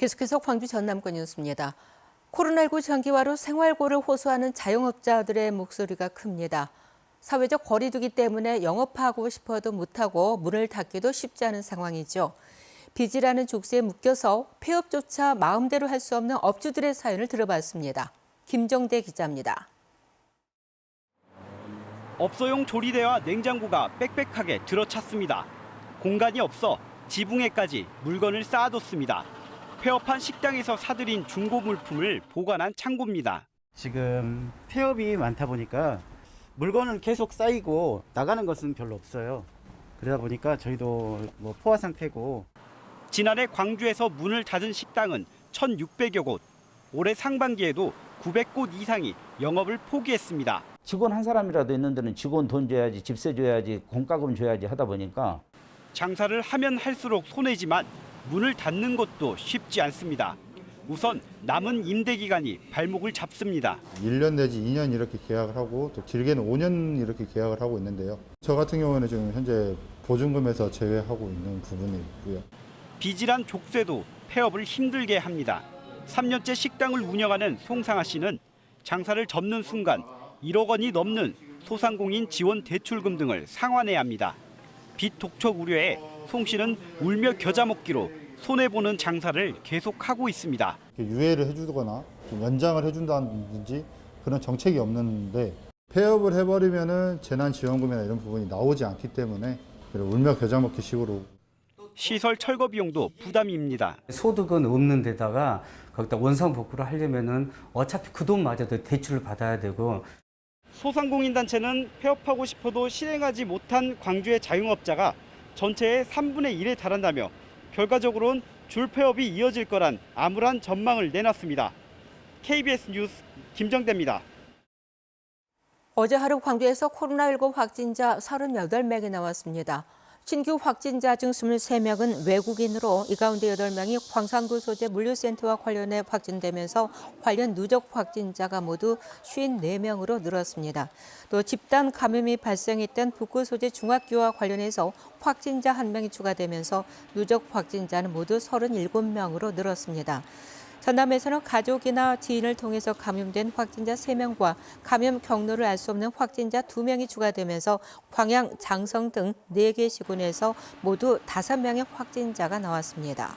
계속해서 광주 전남권 뉴스입니다. 코로나19 장기화로 생활고를 호소하는 자영업자들의 목소리가 큽니다. 사회적 거리두기 때문에 영업하고 싶어도 못하고 문을 닫기도 쉽지 않은 상황이죠. 빚이라는 족쇄에 묶여서 폐업조차 마음대로 할 수 없는 업주들의 사연을 들어봤습니다. 김정대 기자입니다. 업소용 조리대와 냉장고가 빽빽하게 들어찼습니다. 공간이 없어 지붕에까지 물건을 쌓아뒀습니다. 폐업한 식당에서 사들인 중고 물품을 보관한 창고입니다. 지금 폐업이 많다 보니까 물건은 계속 쌓이고 나가는 것은 별로 없어요. 그러다 보니까 저희도 포화 상태고. 지난해 광주에서 문을 닫은 식당은 1,600여 곳. 올해 상반기에도 900곳 이상이 영업을 포기했습니다. 직원 한 사람이라도 있는 데는 직원 돈 줘야지, 집세 줘야지, 공과금 줘야지 하다 보니까 장사를 하면 할수록 손해지만 문을 닫는 것도 쉽지 않습니다. 우선 남은 임대 기간이 발목을 잡습니다. 1년 내지 2년 이렇게 계약을 하고 또 길게는 5년 이렇게 계약을 하고 있는데요. 저 같은 경우는 지금 현재 보증금에서 제외하고 있는 부분이 있고요. 빚이란 족쇄도 폐업을 힘들게 합니다. 3년째 식당을 운영하는 송상아 씨는 장사를 접는 순간 1억 원이 넘는 소상공인 지원 대출금 등을 상환해야 합니다. 빚 독촉 우려에 송 씨는 울며 겨자 먹기로 손해보는 장사를 계속하고 있습니다. 유예를 해주거나 좀 연장을 해준다든지 그런 정책이 없는데 폐업을 해버리면은 재난지원금이나 이런 부분이 나오지 않기 때문에 울며 겨자 먹기 식으로. 시설 철거 비용도 부담입니다. 소득은 없는 데다가 거기다 원상복구를 하려면은 어차피 그 돈마저도 대출을 받아야 되고. 소상공인 단체는 폐업하고 싶어도 실행하지 못한 광주의 자영업자가 전체의 3분의 1에 달한다며 결과적으로는 줄 폐업이 이어질 거란 암울한 전망을 내놨습니다. KBS 뉴스 김정대입니다. 어제 하루 광주에서 코로나19 확진자 38명이 나왔습니다. 신규 확진자 중 23명은 외국인으로 이 가운데 8명이 광산구 소재 물류센터와 관련해 확진되면서 관련 누적 확진자가 모두 54명으로 늘었습니다. 또 집단 감염이 발생했던 북구 소재 중학교와 관련해서 확진자 1명이 추가되면서 누적 확진자는 모두 37명으로 늘었습니다. 전남에서는 가족이나 지인을 통해서 감염된 확진자 3명과 감염 경로를 알 수 없는 확진자 2명이 추가되면서 광양, 장성 등 4개 시군에서 모두 5명의 확진자가 나왔습니다.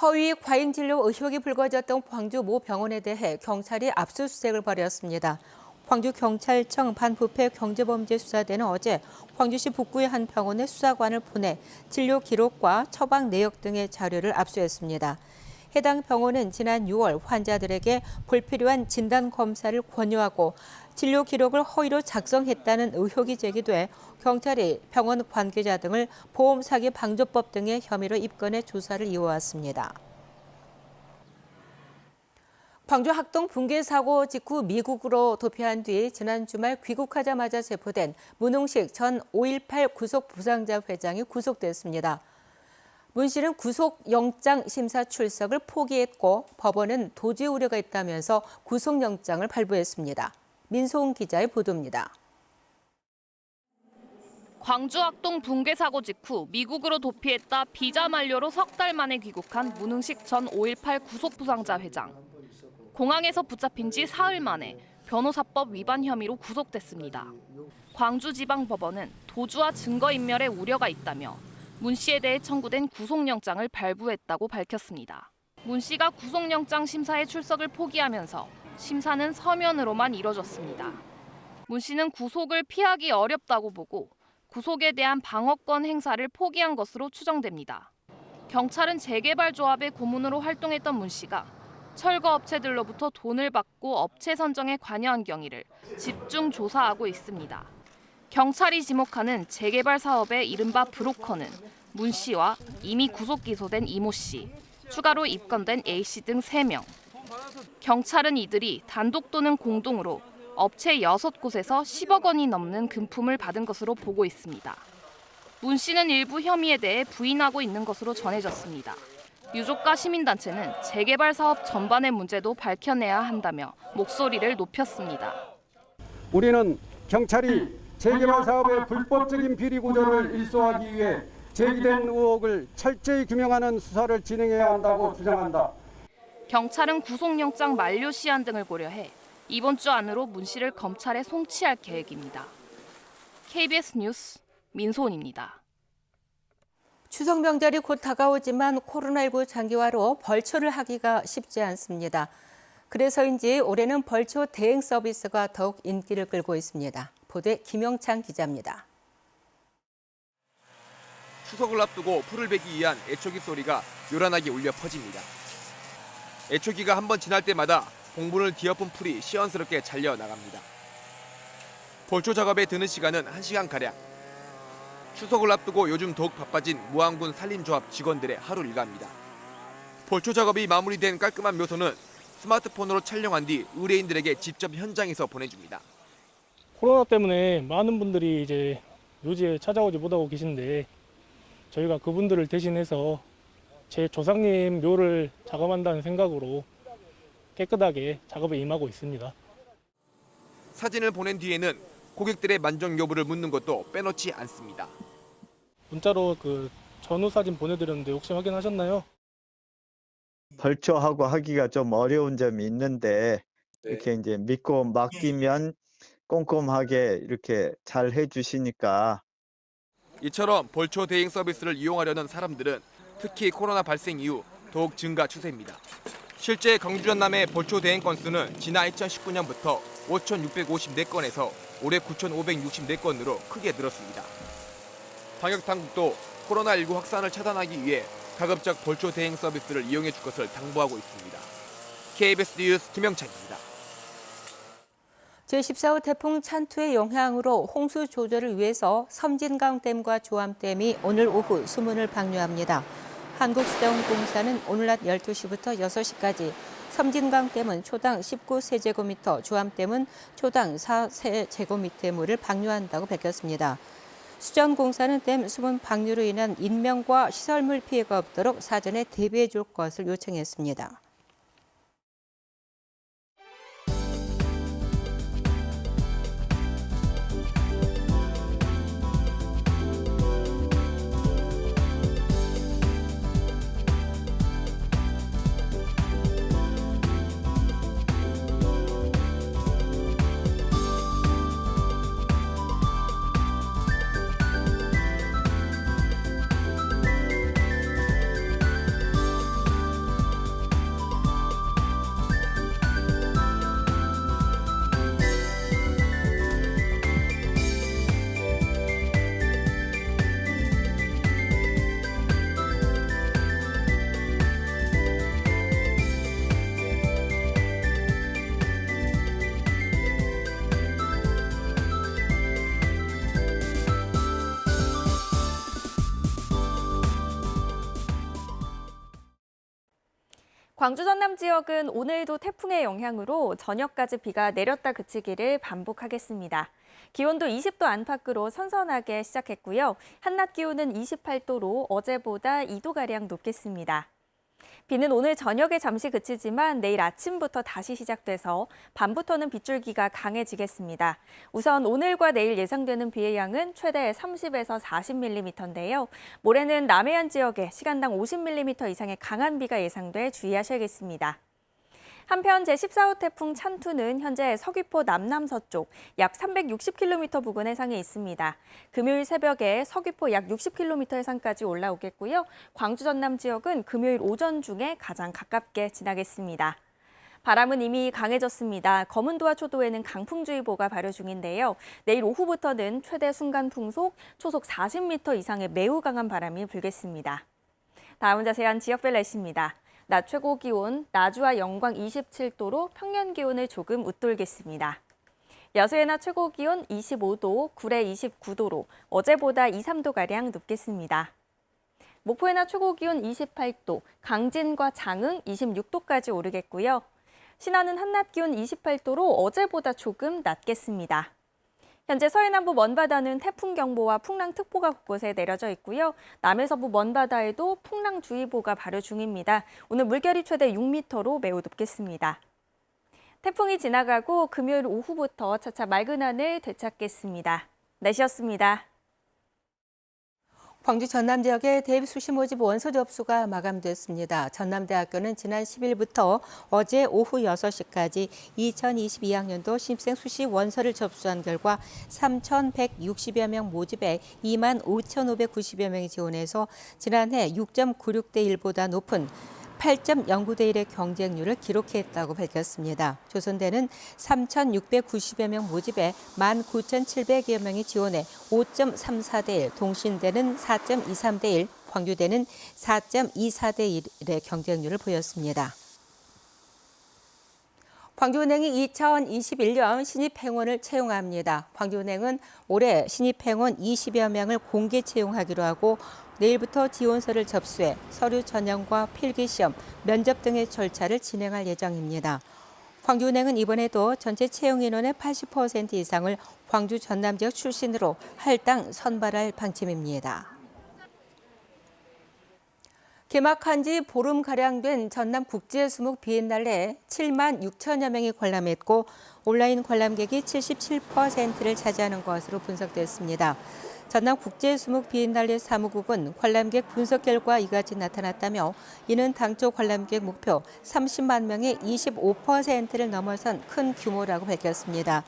허위 과잉 진료 의혹이 불거졌던 광주 모 병원에 대해 경찰이 압수수색을 벌였습니다. 광주경찰청 반부패 경제범죄수사대는 어제 광주시 북구의 한 병원에 수사관을 보내 진료 기록과 처방 내역 등의 자료를 압수했습니다. 해당 병원은 지난 6월 환자들에게 불필요한 진단검사를 권유하고 진료 기록을 허위로 작성했다는 의혹이 제기돼 경찰이 병원 관계자 등을 보험사기 방조법 등의 혐의로 입건해 조사를 이어왔습니다. 광주 학동 붕괴 사고 직후 미국으로 도피한 뒤 지난 주말 귀국하자마자 체포된 문흥식 전 5.18 구속 부상자 회장이 구속됐습니다. 문 씨는 구속영장 심사 출석을 포기했고 법원은 도주 우려가 있다면서 구속영장을 발부했습니다. 민소은 기자의 보도입니다. 광주 학동 붕괴 사고 직후 미국으로 도피했다 비자 만료로 석 달 만에 귀국한 문흥식 전 5.18 구속 부상자 회장. 공항에서 붙잡힌 지 사흘 만에 변호사법 위반 혐의로 구속됐습니다. 광주지방법원은 도주와 증거인멸의 우려가 있다며 문 씨에 대해 청구된 구속영장을 발부했다고 밝혔습니다. 문 씨가 구속영장 심사에 출석을 포기하면서 심사는 서면으로만 이뤄졌습니다. 문 씨는 구속을 피하기 어렵다고 보고 구속에 대한 방어권 행사를 포기한 것으로 추정됩니다. 경찰은 재개발조합의 고문으로 활동했던 문 씨가 철거업체들로부터 돈을 받고 업체 선정에 관여한 경위를 집중 조사하고 있습니다. 경찰이 지목하는 재개발 사업의 이른바 브로커는 문 씨와 이미 구속 기소된 이모 씨, 추가로 입건된 A 씨 등 3명. 경찰은 이들이 단독 또는 공동으로 업체 6곳에서 10억 원이 넘는 금품을 받은 것으로 보고 있습니다. 문 씨는 일부 혐의에 대해 부인하고 있는 것으로 전해졌습니다. 유족과 시민단체는 재개발 사업 전반의 문제도 밝혀내야 한다며 목소리를 높였습니다. 우리는 경찰이 재개발 사업의 불법적인 비리 구조를 일소하기 위해 제기된 의혹을 철저히 규명하는 수사를 진행해야 한다고 주장한다. 경찰은 구속영장 만료 시한 등을 고려해 이번 주 안으로 문 씨를 검찰에 송치할 계획입니다. KBS 뉴스 민소은입니다. 추석 명절이 곧 다가오지만 코로나19 장기화로 벌초를 하기가 쉽지 않습니다. 그래서인지 올해는 벌초 대행 서비스가 더욱 인기를 끌고 있습니다. 보도에 김영창 기자입니다. 추석을 앞두고 풀을 베기 위한 애초기 소리가 요란하게 울려 퍼집니다. 애초기가 한번 지날 때마다 봉분을 뒤엎은 풀이 시원스럽게 잘려 나갑니다. 벌초 작업에 드는 시간은 1시간가량. 추석을 앞두고 요즘 더욱 바빠진 무안군 산림조합 직원들의 하루 일과입니다. 벌초 작업이 마무리된 깔끔한 묘소는 스마트폰으로 촬영한 뒤 의뢰인들에게 직접 현장에서 보내줍니다. 코로나 때문에 많은 분들이 이제 묘지에 찾아오지 못하고 계신데 저희가 그분들을 대신해서 제 조상님 묘를 작업한다는 생각으로 깨끗하게 작업에 임하고 있습니다. 사진을 보낸 뒤에는 고객들의 만족 여부를 묻는 것도 빼놓지 않습니다. 문자로 전후 사진 보내드렸는데 혹시 확인하셨나요? 벌초하고 하기가 좀 어려운 점이 있는데 이렇게 이제 믿고 맡기면 꼼꼼하게 이렇게 잘 해주시니까. 이처럼 벌초 대행 서비스를 이용하려는 사람들은 특히 코로나 발생 이후 더욱 증가 추세입니다. 실제 광주 전남의 벌초 대행 건수는 지난 2019년부터 5,654건에서 올해 9,564건으로 크게 늘었습니다. 방역당국도 코로나19 확산을 차단하기 위해 가급적 벌초 대행 서비스를 이용해 줄 것을 당부하고 있습니다. KBS 뉴스 김영찬입니다. 제14호 태풍 찬투의 영향으로 홍수 조절을 위해서 섬진강댐과 조암댐이 오늘 오후 수문을 방류합니다. 한국수자원공사는 오늘 낮 12시부터 6시까지 섬진강댐은 초당 19세제곱미터, 조암댐은 초당 4세제곱미터의 물을 방류한다고 밝혔습니다. 수자원공사는 댐 수문 방류로 인한 인명과 시설물 피해가 없도록 사전에 대비해 줄 것을 요청했습니다. 광주 전남 지역은 오늘도 태풍의 영향으로 저녁까지 비가 내렸다 그치기를 반복하겠습니다. 기온도 20도 안팎으로 선선하게 시작했고요. 한낮 기온은 28도로 어제보다 2도가량 높겠습니다. 비는 오늘 저녁에 잠시 그치지만 내일 아침부터 다시 시작돼서 밤부터는 빗줄기가 강해지겠습니다. 우선 오늘과 내일 예상되는 비의 양은 최대 30에서 40mm인데요. 모레는 남해안 지역에 시간당 50mm 이상의 강한 비가 예상돼 주의하셔야겠습니다. 한편 제14호 태풍 찬투는 현재 서귀포 남남서쪽 약 360km 부근 해상에 있습니다. 금요일 새벽에 서귀포 약 60km 해상까지 올라오겠고요. 광주 전남 지역은 금요일 오전 중에 가장 가깝게 지나겠습니다. 바람은 이미 강해졌습니다. 거문도와 초도에는 강풍주의보가 발효 중인데요. 내일 오후부터는 최대 순간 풍속 초속 40m 이상의 매우 강한 바람이 불겠습니다. 다음 자세한 지역별 날씨입니다. 낮 최고 기온 나주와 영광 27도로 평년 기온을 조금 웃돌겠습니다. 여수의 낮 최고 기온 25도, 구례 29도로 어제보다 2, 3도가량 높겠습니다. 목포의 낮 최고 기온 28도, 강진과 장흥 26도까지 오르겠고요. 신안은 한낮 기온 28도로 어제보다 조금 낮겠습니다. 현재 서해남부 먼바다는 태풍경보와 풍랑특보가 곳곳에 내려져 있고요. 남해서부 먼바다에도 풍랑주의보가 발효 중입니다. 오늘 물결이 최대 6m로 매우 높겠습니다. 태풍이 지나가고 금요일 오후부터 차차 맑은 하늘 되찾겠습니다. 날씨였습니다. 광주 전남 지역의 대입 수시 모집 원서 접수가 마감됐습니다. 전남대학교는 지난 10일부터 어제 오후 6시까지 2022학년도 신입생 수시 원서를 접수한 결과 3,160여 명 모집에 25,590여 명이 지원해서 지난해 6.96대 1보다 높은 8.09대 1의 경쟁률을 기록했다고 밝혔습니다. 조선대는 3,690여 명 모집에 19,700여 명이 지원해 5.34대 1, 동신대는 4.23대 1, 광주대는 4.24대 1의 경쟁률을 보였습니다. 광주은행이 2021년 신입행원을 채용합니다. 광주은행은 올해 신입행원 20여 명을 공개 채용하기로 하고 내일부터 지원서를 접수해 서류 전형과 필기시험, 면접 등의 절차를 진행할 예정입니다. 광주은행은 이번에도 전체 채용 인원의 80% 이상을 광주 전남 지역 출신으로 할당 선발할 방침입니다. 개막한 지 보름가량 된 전남 국제수목 비엔날레에 7만 6천여 명이 관람했고 온라인 관람객이 77%를 차지하는 것으로 분석됐습니다. 전남 국제수목 비엔날레 사무국은 관람객 분석 결과 이같이 나타났다며 이는 당초 관람객 목표 30만 명의 25%를 넘어선 큰 규모라고 밝혔습니다.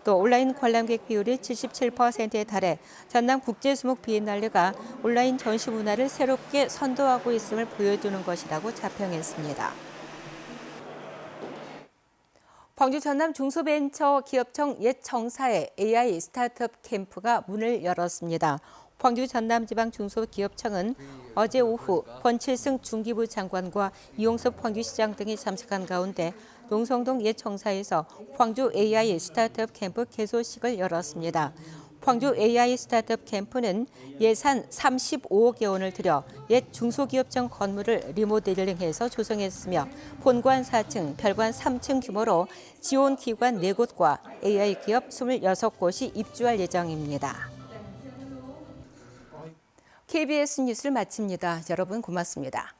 또 온라인 관람객 비율이 77%에 달해 전남 국제수목 비엔날레가 온라인 전시 문화를 새롭게 선도하고 있음을 보여주는 것이라고 자평했습니다. 광주 전남 중소벤처기업청 옛 청사의 AI 스타트업 캠프가 문을 열었습니다. 광주 전남지방 중소기업청은 어제 오후 권칠승 중기부 장관과 이용섭 광주시장 등이 참석한 가운데 농성동 옛 청사에서 광주 AI 스타트업 캠프 개소식을 열었습니다. 광주 AI 스타트업 캠프는 예산 35억여 원을 들여 옛 중소기업청 건물을 리모델링해서 조성했으며 본관 4층, 별관 3층 규모로 지원기관 4곳과 AI 기업 26곳이 입주할 예정입니다. KBS 뉴스를 마칩니다. 여러분 고맙습니다.